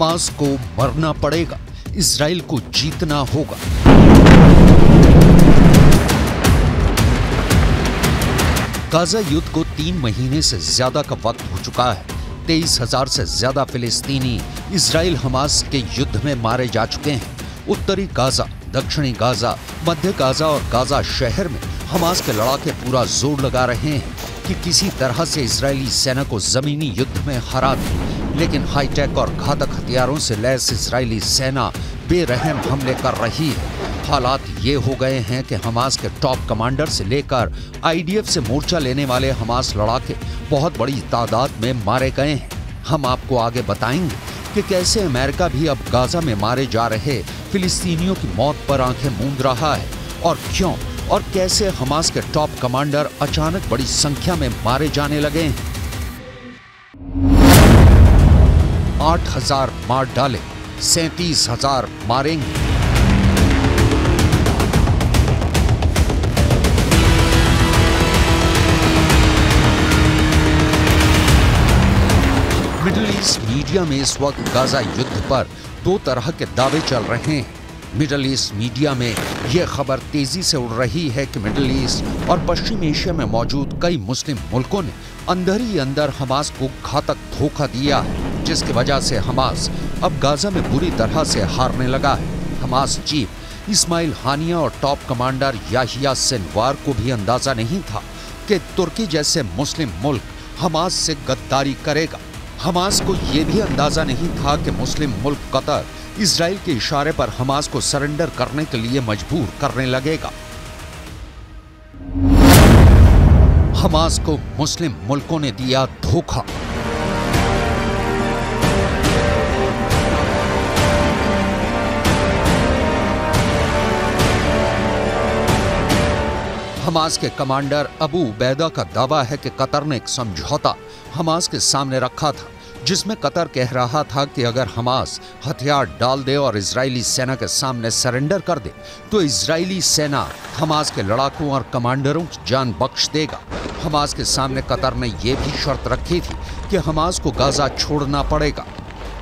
Hamas को मरना पड़ेगा, इजराइल को जीतना होगा। गाजा युद्ध को 3 महीने से ज्यादा का वक्त हो चुका है। 23,000 से ज्यादा फिलिस्तीनी इजराइल हमास के युद्ध में मारे जा चुके हैं। उत्तरी गाजा, दक्षिणी गाजा, मध्य गाजा और गाजा शहर में हमास के लड़ाके पूरा जोर लगा रहे हैं कि किसी तरह से इजरायली सेना को जमीनी युद्ध में हरा दें। लेकिन हाईटेक और घातक हथियारों से लैस इजरायली सेना बेरहम हमले कर रही है। हालात ये हो गए हैं कि हमास के टॉप कमांडर से लेकर आईडीएफ से मोर्चा लेने वाले हमास लड़ाके बहुत बड़ी तादाद में मारे गए हैं। हम आपको आगे बताएंगे कि कैसे अमेरिका भी अब गाजा में मारे जा रहे फिलिस्तीनियों की मौत पर आंखें मूंद रहा है और क्यों, और कैसे हमास के टॉप कमांडर अचानक बड़ी संख्या में मारे जाने लगे हैं। 8,000 मार डाले, 37,000 मारेंगे। मिडिल ईस्ट मीडिया में इस वक्त गाजा युद्ध पर 2 तरह के दावे चल रहे हैं। मिडिल ईस्ट मीडिया में यह खबर तेजी से उड़ रही है कि मिडिल ईस्ट और पश्चिम एशिया में मौजूद कई मुस्लिम मुल्कों ने अंदर ही अंदर हमास को घातक धोखा दिया है, जिसकी वजह से हमास अब गाजा में बुरी तरह से हारने लगा है। हमास चीफ इस्माइल हानिया और टॉप कमांडर याहिया सिनवार को भी अंदाजा नहीं था कि तुर्की जैसे मुस्लिम मुल्क हमास से गद्दारी करेगा। हमास को यह भी अंदाजा नहीं था कि मुस्लिम मुल्क कतर इजराइल के इशारे पर हमास को सरेंडर करने के लिए मजबूर करने लगेगा। हमास को मुस्लिम मुल्कों ने दिया धोखा। हमास के कमांडर अबू उबैदा का दावा है कि कतर ने एक समझौता हमास के सामने रखा था, जिसमें कतर कह रहा था कि अगर हमास हथियार डाल दे और इजरायली सेना के सामने सरेंडर कर दे तो इजरायली सेना हमास के लड़ाकों और कमांडरों की जान बख्श देगा। हमास के सामने कतर ने यह भी शर्त रखी थी कि हमास को गाजा छोड़ना पड़ेगा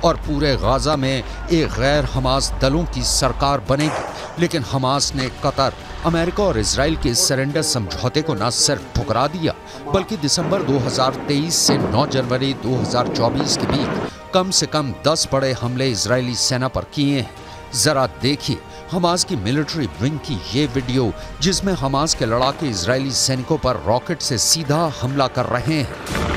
और पूरे गाजा में एक गैर हमास दलों की सरकार बनेगी। लेकिन हमास ने कतर, अमेरिका और इजराइल के सरेंडर समझौते को न सिर्फ ठुकरा दिया, बल्कि दिसंबर 2023 से 9 जनवरी 2024 के बीच कम से कम 10 बड़े हमले इजरायली सेना पर किए हैं। जरा देखिए हमास की मिलिट्री विंग की ये वीडियो, जिसमें हमास के लड़ाके इजरायली सैनिकों पर रॉकेट से सीधा हमला कर रहे हैं।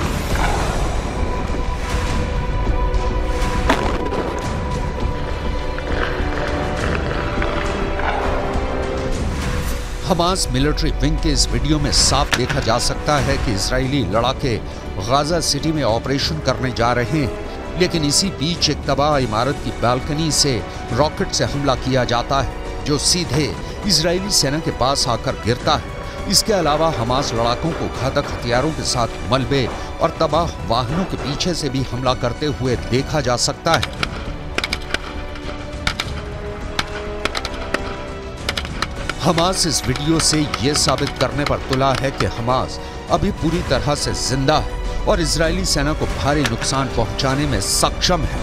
हमास मिलिट्री विंग के इस वीडियो में साफ देखा जा सकता है कि इजरायली लड़ाके गाजा सिटी में ऑपरेशन करने जा रहे हैं, लेकिन इसी बीच एक तबाह इमारत की बालकनी से रॉकेट से हमला किया जाता है, जो सीधे इजरायली सेना के पास आकर गिरता है। इसके अलावा हमास लड़ाकों को घातक हथियारों के साथ मलबे और तबाह वाहनों के पीछे से भी हमला करते हुए देखा जा सकता है। हमास इस वीडियो से यह साबित करने पर तुला है कि हमास अभी पूरी तरह से जिंदा है और इजरायली सेना को भारी नुकसान पहुंचाने में सक्षम है।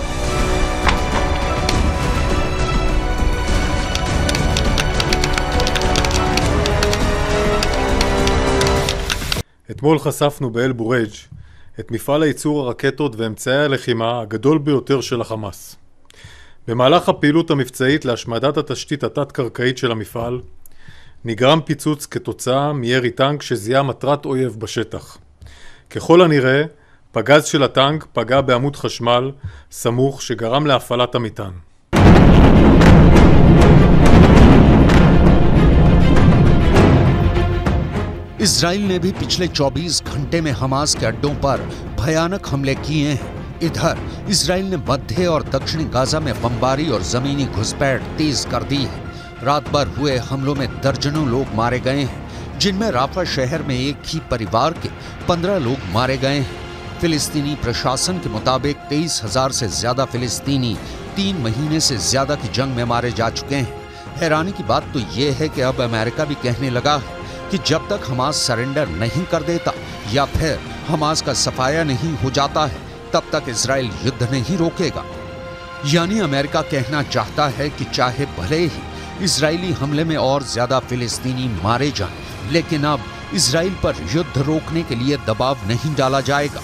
אתמול חשפנו באל בורג' את מפעל הייצור הרקטות ואמצעי הלחימה הגדול ביותר של החמאס. במהלך הפעילות המבצעית להשמדת התשתית התת-קרקעית של המפעל, נגרם פיצוץ כתוצאה מירי טנק שזיהה מטרת אויב בשטח. ככל הנראה, פגז של הטנק פגע בעמוד חשמל סמוך שגרם להפעלת המטען. इजराइल ने भी पिछले 24 घंटे में हमास के अड्डों पर भयानक हमले किए हैं। इधर इजराइल ने मध्य और दक्षिणी गाजा में बमबारी और जमीनी घुसपैठ तेज कर दी है। रात भर हुए हमलों में दर्जनों लोग मारे गए हैं, जिनमें राफा शहर में एक ही परिवार के 15 लोग मारे गए हैं। फिलिस्तीनी प्रशासन के मुताबिक 23,000 से ज्यादा फिलिस्तीनी 3 महीने से ज्यादा की जंग में मारे जा चुके हैं। हैरानी की बात तो ये है कि अब अमेरिका भी कहने लगा है कि जब तक हमास सरेंडर नहीं कर देता या फिर हमास का सफाया नहीं हो जाता है, तब तक इजराइल युद्ध नहीं रोकेगा। यानी अमेरिका कहना चाहता है कि चाहे भले ही इजरायली हमले में और ज्यादा फिलिस्तीनी मारे जाएं, लेकिन अब इजराइल पर युद्ध रोकने के लिए दबाव नहीं डाला जाएगा।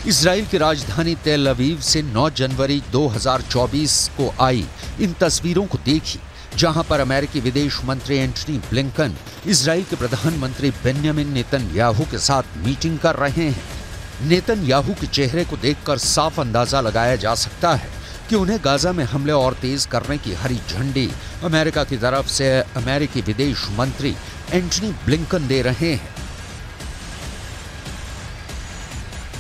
इजराइल की राजधानी तेल अवीव से 9 जनवरी 2024 को आई इन तस्वीरों को देखिए, जहां पर अमेरिकी विदेश मंत्री एंटनी ब्लिंकन इजराइल के प्रधानमंत्री बेन्यामिन नेतन्याहू के साथ मीटिंग कर रहे हैं। नेतन्याहू के चेहरे को देखकर साफ अंदाजा लगाया जा सकता है कि उन्हें गाजा में हमले और तेज करने की हरी झंडी अमेरिका की तरफ से अमेरिकी विदेश मंत्री एंटनी ब्लिंकन दे रहे हैं।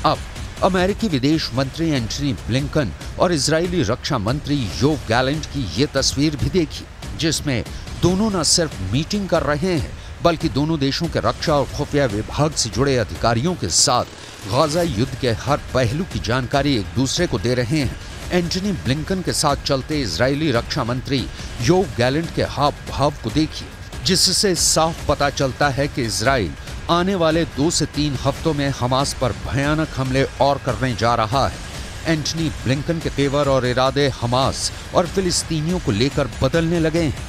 अब अमेरिकी विदेश मंत्री एंटनी ब्लिंकन और इजरायली रक्षा मंत्री योव गैलेंट की ये तस्वीर भी देखिए, जिसमें दोनों न सिर्फ मीटिंग कर रहे हैं बल्कि दोनों देशों के रक्षा और खुफिया विभाग से जुड़े अधिकारियों के साथ गाजा युद्ध के हर पहलू की जानकारी एक दूसरे को दे रहे हैं। एंटनी ब्लिंकन के साथ चलते इजरायली रक्षा मंत्री योव गैलेंट के हाव भाव को देखिए, जिससे साफ पता चलता है कि इजराइल आने वाले 2 से 3 हफ्तों में हमास पर भयानक हमले और करने जा रहा है। एंटनी ब्लिंकन के तेवर और इरादे हमास और फिलिस्तीनियों को लेकर बदलने लगे हैं।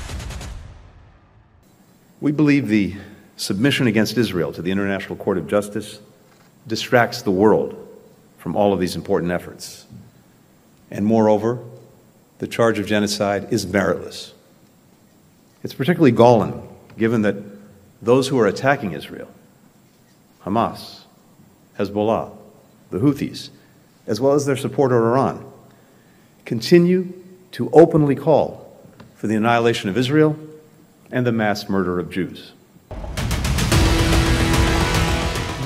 We believe the submission against Israel to the International Court of Justice distracts the world from all of these important efforts. And moreover, the charge of genocide is meritless. It's particularly galling given that those who are attacking Israel, Hamas, Hezbollah, the Houthis, as well as their supporter Iran, continue to openly call for the annihilation of Israel and the mass murder of Jews.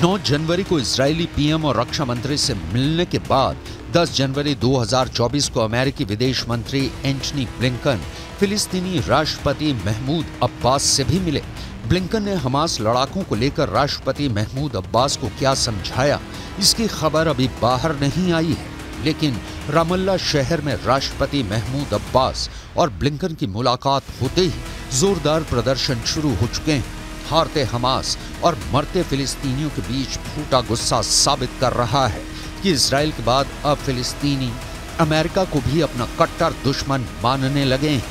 9 जनवरी को Israeli PM और रक्षा मंत्री से मिलने के बाद 10 जनवरी 2024 को अमेरिकी विदेश मंत्री एंटनी ब्लिंकन फिलिस्तीनी राष्ट्रपति महमूद अब्बास से भी मिले। ब्लिंकन ने हमास लड़ाकों को लेकर राष्ट्रपति महमूद अब्बास को क्या समझाया, इसकी खबर अभी बाहर नहीं आई है, लेकिन रामल्ला शहर में राष्ट्रपति महमूद अब्बास और ब्लिंकन की मुलाकात होते ही जोरदार प्रदर्शन शुरू हो चुके हैं। हारते हमास और मरते फिलिस्तीनियों के बीच फूटा गुस्सा साबित कर रहा है कि इजराइल के बाद अब फिलिस्तीनी अमेरिका को भी अपना कट्टर दुश्मन मानने लगे हैं।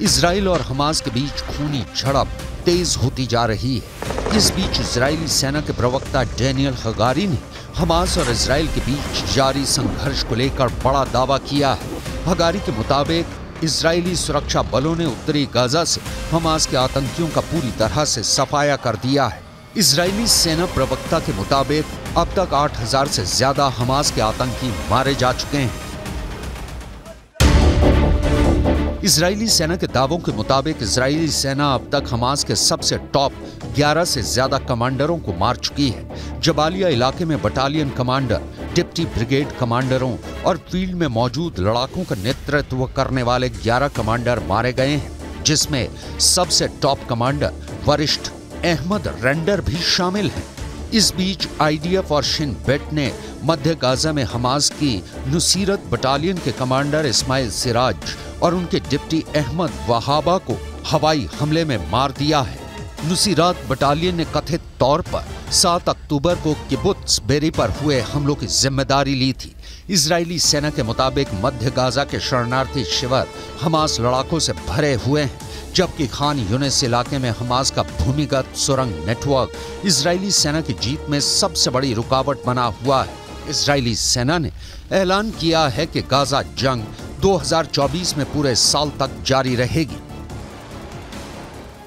इजराइल और हमास के बीच खूनी झड़प तेज होती जा रही है। इस बीच इजरायली सेना के प्रवक्ता डैनियल हगारी ने हमास और इजराइल के बीच जारी संघर्ष को लेकर बड़ा दावा किया है। हगारी के मुताबिक इजरायली सुरक्षा बलों ने उत्तरी गाजा से हमास के आतंकियों का पूरी तरह से सफाया कर दिया है। इजरायली सेना प्रवक्ता के मुताबिक अब तक 8000 से ज्यादा हमास के आतंकी मारे जा चुके हैं। इजरायली सेना के दावों के मुताबिक इजरायली सेना अब तक हमास के सबसे टॉप 11 से ज्यादा कमांडरों को मार चुकी है। जबालिया इलाके में बटालियन कमांडर, डिप्टी ब्रिगेड कमांडरों और फील्ड में मौजूद लड़ाकों का नेतृत्व करने वाले 11 कमांडर मारे गए हैं, जिसमें सबसे टॉप कमांडर वरिष्ठ अहमद रेंडर भी शामिल हैं। इस बीच आईडीएफ और शिन बेट ने मध्य गाजा में हमास की नुसीरत बटालियन के कमांडर इस्माइल सिराज और उनके डिप्टी अहमद वहाबा को हवाई हमले में मार दिया है। नुसीरत बटालियन ने कथित तौर पर 7 अक्टूबर को किबुत्ज बेरी पर हुए हमलों की जिम्मेदारी ली थी। इजरायली सेना के मुताबिक मध्य गाजा के शरणार्थी शिविर हमास लड़ाकों से भरे हुए हैं, जबकि खान यूनिस इलाके में हमास का भूमिगत सुरंग नेटवर्क इजरायली सेना की जीत में सबसे बड़ी रुकावट बना हुआ है। इजरायली सेना ने ऐलान किया है कि गाजा जंग 2024 में पूरे साल तक जारी रहेगी।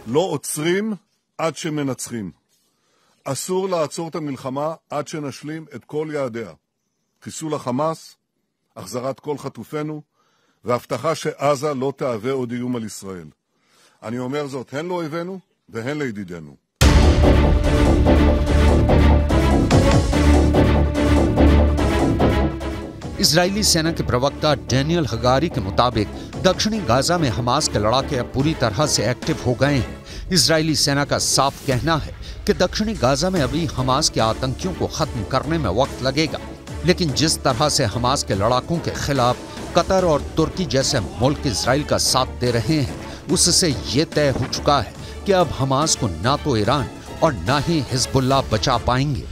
לא עוצרים עד שמנצחים. אסור לעצור את המלחמה עד שנשלים את כל יעדיה. חיסול החמאס, החזרת כל חטופינו, והבטחה שעזה לא תהווה עוד איום על ישראל. אני אומר זאת הן לאויבינו והן לידידינו. इजरायली सेना के प्रवक्ता डैनियल हगारी के मुताबिक दक्षिणी गाजा में हमास के लड़ाके अब पूरी तरह से एक्टिव हो गए हैं। इजरायली सेना का साफ कहना है कि दक्षिणी गाजा में अभी हमास के आतंकियों को खत्म करने में वक्त लगेगा, लेकिन जिस तरह से हमास के लड़ाकों के खिलाफ कतर और तुर्की जैसे मुल्क इजराइल का साथ दे रहे हैं, उससे ये तय हो चुका है कि अब हमास को ना तो ईरान और ना ही हिजबुल्लाह बचा पाएंगे।